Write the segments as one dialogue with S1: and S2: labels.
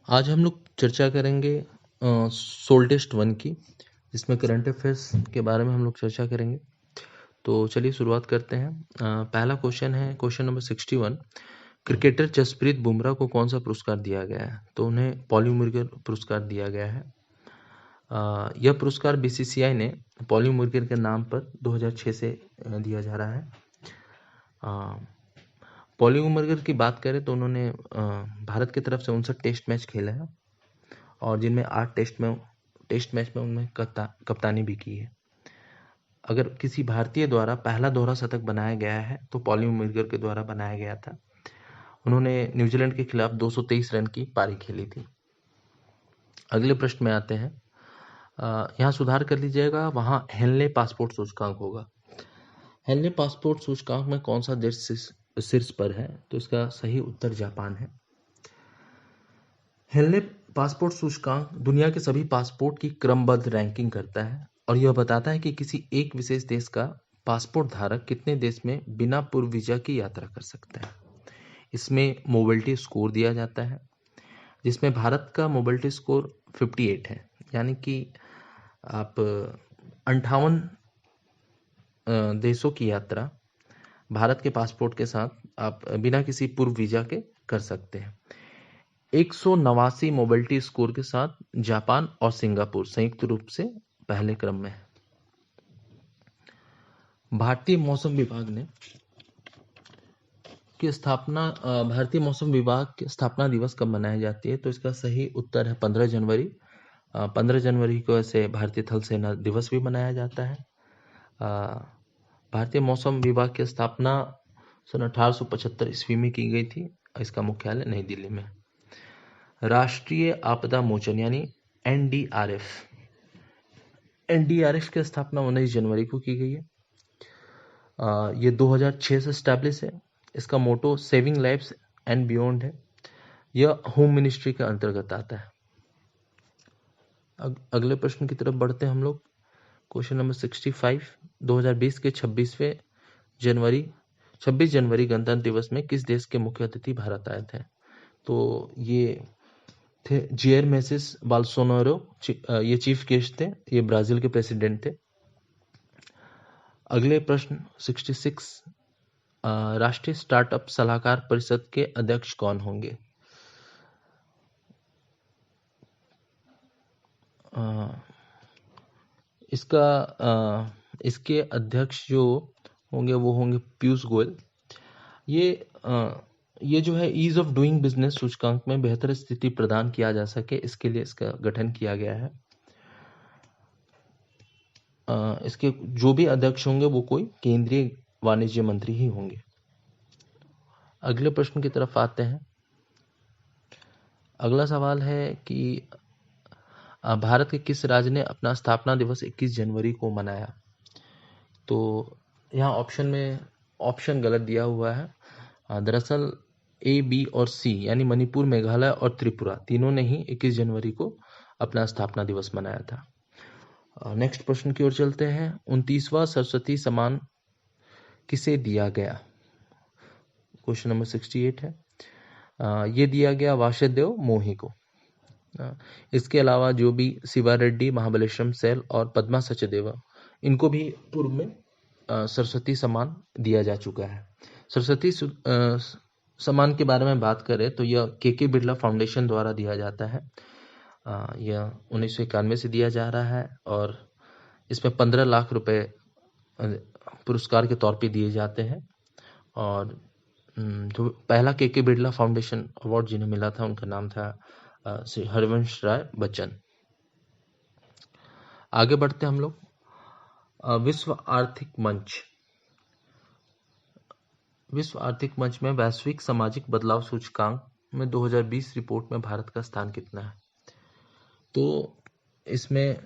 S1: आज हम लोग चर्चा करेंगे सोल टेस्ट 1 की, जिसमें करंट अफेयर्स के बारे में हम लोग चर्चा करेंगे। तो चलिए शुरुआत करते हैं। पहला क्वेश्चन है question number 61। Cricketer Jasprit Bumrah को कौन सा पुरस्कार दिया गया है? तो उन्हें पॉली मुर्गर पुरस्कार दिया गया है। यह पुरस्कार बीसीसीआई ने पॉली मुर्गर के नाम पर 2006 से दिया जा रहा है। पॉली मुर्गर की बात करें तो उन्होंने भारत की तरफ से 59 टेस्ट मैच खेले हैं और जिनमें 8 टेस्ट मैच में उन्होंने कप्तानी भी की है। अगर किसी भारतीय द्वारा पहला दोहरा शतक बनाया गया है तो पॉली मुर्गर के द्वारा बनाया गया था। उन्होंने न्यूजीलैंड के खिलाफ 223 रन की पारी खेली थी। अगले प्रश्न में आते हैं। यहाँ सुधार कर लीजिएगा, वहाँ हेनले पासपोर्ट सूचकांक होगा। हेनले पासपोर्ट सूचकांक में कौन सा देश शीर्ष पर है? तो इसका सही उत्तर जापान है। हेनले पासपोर्ट सूचकांक दुनिया के सभी पासपोर्ट की क्रमबद्ध रैंकिंग करता है और यह बताता है कि किसी एक विशेष देश का पासपोर्ट धारक कितने देश में बिना पूर्व वीजा की यात्रा कर सकता है। इसमें मोबिलिटी स्कोर दिया जाता है, जिसमें भारत का मोबिलिटी स्कोर 58 है, यानी कि आप 58 देशों की यात्रा भारत के पासपोर्ट के साथ आप बिना किसी पूर्व वीजा के कर सकते हैं। 189 मोबिलिटी स्कोर के साथ जापान और सिंगापुर संयुक्त रूप से पहले क्रम में है। भारतीय मौसम विभाग की स्थापना दिवस कब मनाई जाती है? तो इसका सही उत्तर है 15 जनवरी। 15 जनवरी को ऐसे भारतीय थल सेना दिवस भी मनाया जाता है। भारतीय मौसम विभाग की स्थापना सन 1875 ईस्वी में की गई थी। इसका मुख्यालय नई दिल्ली में। राष्ट्रीय आपदा मोचन यानी एनडीआरएफ की स्थापना 19 जनवरी को की गई है। ये 2006 से स्टैब्लिश है। इसका मोटो सेविंग लाइफ्स एंड बियॉन्ड है। यह होम मिनिस्ट्री के अंतर्गत आता है। अगले प्रश्न की तरफ बढ़ते हैं हम लोग। Question number 65। 2020 के 26 जनवरी गणतंत्र दिवस में किस देश के मुख्य अतिथि भारत आए थे? तो ये थे जेयर मेसिस बोल्सोनारो। ये चीफ गेस्ट थे, ये ब्राजील के प्रेसिडेंट थे। अगले प्रश्न 66। राष्ट्रीय स्टार्टअप सलाहकार परिषद के अध्यक्ष कौन होंगे? इसके अध्यक्ष जो होंगे वो होंगे पीयूष गोयल। ये जो है ईज ऑफ डूइंग बिजनेस सूचकांक में बेहतर स्थिति प्रदान किया जा सके, इसके लिए इसका गठन किया गया है। इसके जो भी अध्यक्ष होंगे वो कोई केंद्रीय वाणिज्य मंत्री ही होंगे। अगले प्रश्न की तरफ आते हैं। अगला सवाल है कि भारत के किस राज्य ने अपना स्थापना दिवस 21 जनवरी को मनाया? तो यहाँ ऑप्शन गलत दिया हुआ है। दरअसल ए, बी और सी यानी मणिपुर, मेघालय और त्रिपुरा तीनों ने ही 21 जनवरी को अपना स्थापना दिवस मनाया था। नेक्स्ट प्रश्न की ओर चलते हैं। 29वां सरस्वती सम्मान किसे दिया गया? क्वेश्चन नंबर 68 है। ये दिया गया वासुदेव मोही को। इसके अलावा जो भी शिवा रेड्डी, महाबलेश्वरम सेल और पद्मा सचदेवा, इनको भी पूर्व में सरस्वती सम्मान दिया जा चुका है। सरस्वती सम्मान के बारे में बात करें तो यह के बिरला फाउंडेशन द्वारा दिया जाता है। यह 1991 से दिया जा रहा है और इसमें 15 लाख रुपए पुरस्कार के तौर पे दिए जाते हैं। और जो पहला के बिरला फाउंडेशन अवार्ड जिन्हें मिला था उनका नाम था श्री हरिवंश राय बच्चन। आगे बढ़ते हम लोग। विश्व आर्थिक मंच में वैश्विक सामाजिक बदलाव सूचकांक में 2020 रिपोर्ट में भारत का स्थान कितना है? तो इसमें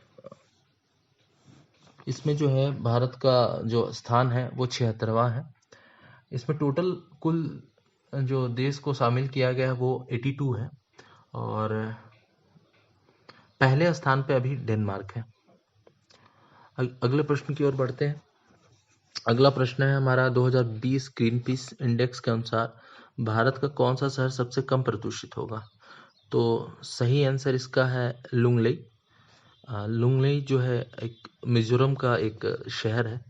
S1: जो है भारत का जो स्थान है वो 76वां है। इसमें टोटल कुल जो देश को शामिल किया गया है वो 82 है और पहले स्थान पे अभी डेनमार्क है। अगले प्रश्न की ओर बढ़ते हैं। अगला प्रश्न है हमारा 2020 ग्रीन पीस इंडेक्स के अनुसार भारत का कौन सा शहर सबसे कम प्रदूषित होगा? तो सही आंसर इसका है लुंगलेई। लुंगलेई जो है एक मिजोरम का एक शहर है।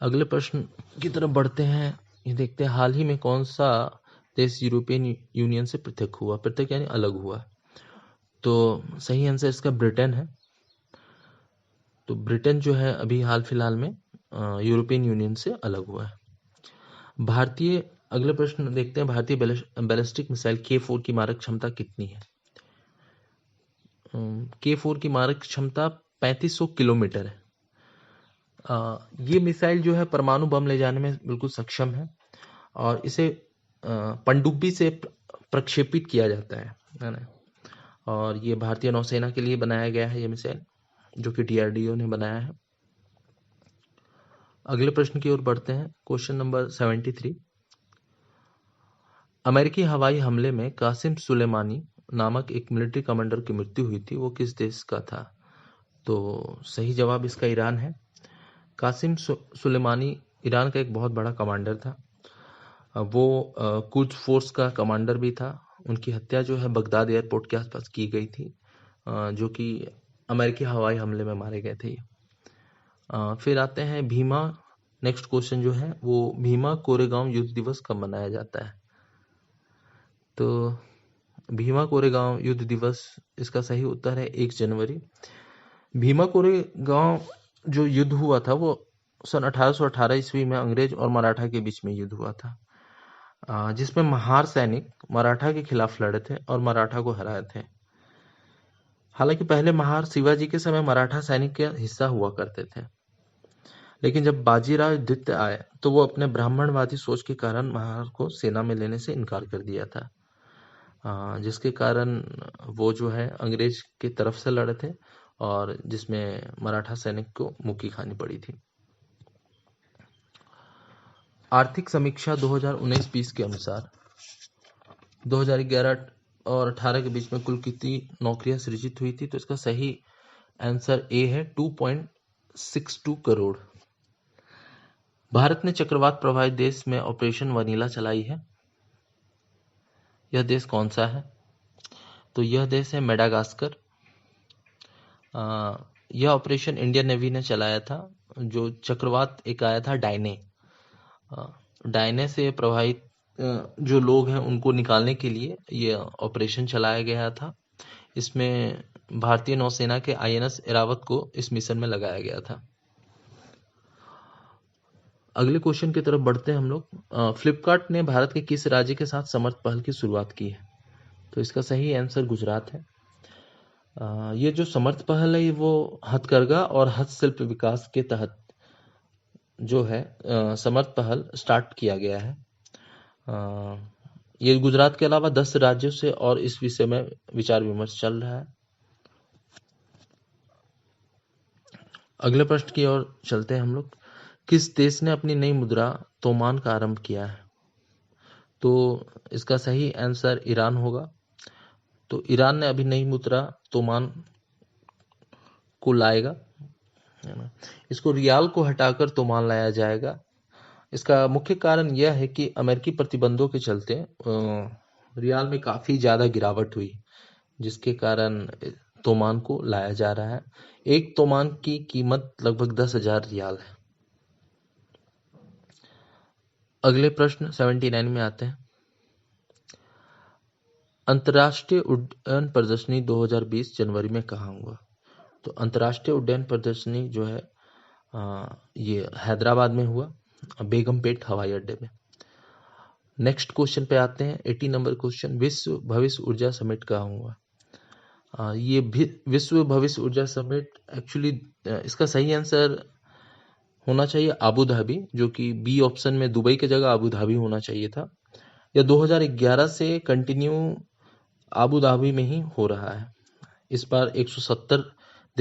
S1: अगले प्रश्न की तरफ बढ़ते हैं। ये देखते हैं हाल ही में कौन सा देश यूरोपियन यूनियन से पृथक हुआ। पृथक यानी अलग हुआ। तो सही आंसर इसका ब्रिटेन है। तो ब्रिटेन जो है अभी हाल फिलहाल में यूरोपियन यूनियन से अलग हुआ है। अगले प्रश्न देखते हैं, भारतीय बैलिस्टिक मिसाइल K4 की मारक क्षमता कितनी है। K4 की मारक क्षमता 3500 किलोमीटर है। ये मिसाइल जो है परमाणु बम ले जाने में बिल्कुल सक्षम है और इसे पनडुब्बी से प्रक्षेपित किया जाता है ना। और ये भारतीय नौसेना के लिए बनाया गया है ये मिसाइल, जो कि DRDO ने बनाया है। अगले प्रश्न की ओर बढ़ते हैं। Question number 73। अमेरिकी हवाई हमले में कासिम सुलेमानी नामक एक मिलिट्री कमांडर की मृत्यु हुई थी, वो किस देश का था। तो सही जवाब इसका ईरान है। कासिम सुलेमानी ईरान का एक बहुत बड़ा कमांडर था। वो कुद्स फोर्स का कमांडर भी था। उनकी हत्या जो है बगदाद एयरपोर्ट के आसपास की गई थी, जो कि अमेरिकी हवाई हमले में मारे गए थे। फिर आते हैं भीमा। नेक्स्ट क्वेश्चन जो है वो भीमा कोरेगांव युद्ध दिवस कब मनाया जाता है। तो भीमा कोरेगांव युद्ध दिवस, इसका सही उत्तर है 1 जनवरी। भीमा कोरेगांव जो युद्ध हुआ था वो सन 1818 ईस्वी में अंग्रेज और मराठा के बीच में युद्ध हुआ था, जिसमें महार सैनिक मराठा के खिलाफ लड़े थे और मराठा को हराए थे। हालांकि पहले महार शिवाजी के समय मराठा सैनिक का हिस्सा हुआ करते थे, लेकिन जब बाजीराव द्वितीय आए तो वो अपने ब्राह्मणवादी सोच के कारण महार को सेना में लेने से इनकार कर दिया था, जिसके कारण वो जो है अंग्रेज की तरफ से लड़े थे और जिसमें मराठा सैनिक को मुक्की खानी पड़ी थी। आर्थिक समीक्षा 2019-20 के अनुसार 2011 और 18 के बीच में कुल कितनी नौकरियां सृजित हुई थी। तो इसका सही आंसर ए है 2.62 करोड़। भारत ने चक्रवात प्रभावित देश में ऑपरेशन वनीला चलाई है। यह देश कौन सा है। तो यह देश है मेडागास्कर। यह ऑपरेशन इंडियन नेवी ने चलाया था। जो चक्रवात एक आया था डायने से प्रभावित जो लोग हैं उनको निकालने के लिए यह ऑपरेशन चलाया गया था। इसमें भारतीय नौसेना के INS एरावत को इस मिशन में लगाया गया था। अगले क्वेश्चन की तरफ बढ़ते हैं हम लोग। फ्लिपकार्ट ने भारत के किस राज्य के साथ समर्थ पहल की शुरुआत की है। तो इसका सही आंसर गुजरात है। ये जो समर्थ पहल है वो हथकरघा और हस्तशिल्प विकास के तहत जो है समर्थ पहल स्टार्ट किया गया है। ये गुजरात के अलावा 10 राज्यों से और इस विषय में विचार विमर्श चल रहा है। अगले प्रश्न की ओर चलते हैं हम लोग। किस देश ने अपनी नई मुद्रा तोमान का आरंभ किया है। तो इसका सही आंसर ईरान होगा। तो ईरान ने अभी नई मुद्रा तोमान को लाएगा, है ना। इसको रियाल को हटाकर तोमान लाया जाएगा। इसका मुख्य कारण यह है कि अमेरिकी प्रतिबंधों के चलते रियाल में काफी ज्यादा गिरावट हुई, जिसके कारण तोमान को लाया जा रहा है। एक तोमान की कीमत लगभग 10,000 रियाल है। अगले प्रश्न 79 में आते हैं। अंतर्राष्ट्रीय उड्डयन प्रदर्शनी 2020 जनवरी में कहाँ हुआ। तो अंतर्राष्ट्रीय उड्डयन प्रदर्शनी जो है ये हैदराबाद में हुआ, बेगमपेट हवाई अड्डे में। नेक्स्ट क्वेश्चन पे आते हैं। 80 नंबर क्वेश्चन। विश्व भविष्य ऊर्जा समिट कहाँ हुआ। ये विश्व भविष्य ऊर्जा समिट एक्चुअली इसका सही आंसर होना चाहिए अबू धाबी, जो कि बी ऑप्शन में दुबई की जगह अबू धाबी होना चाहिए था। यह 2011 से कंटिन्यू अबू धाबी में ही हो रहा है। इस बार 170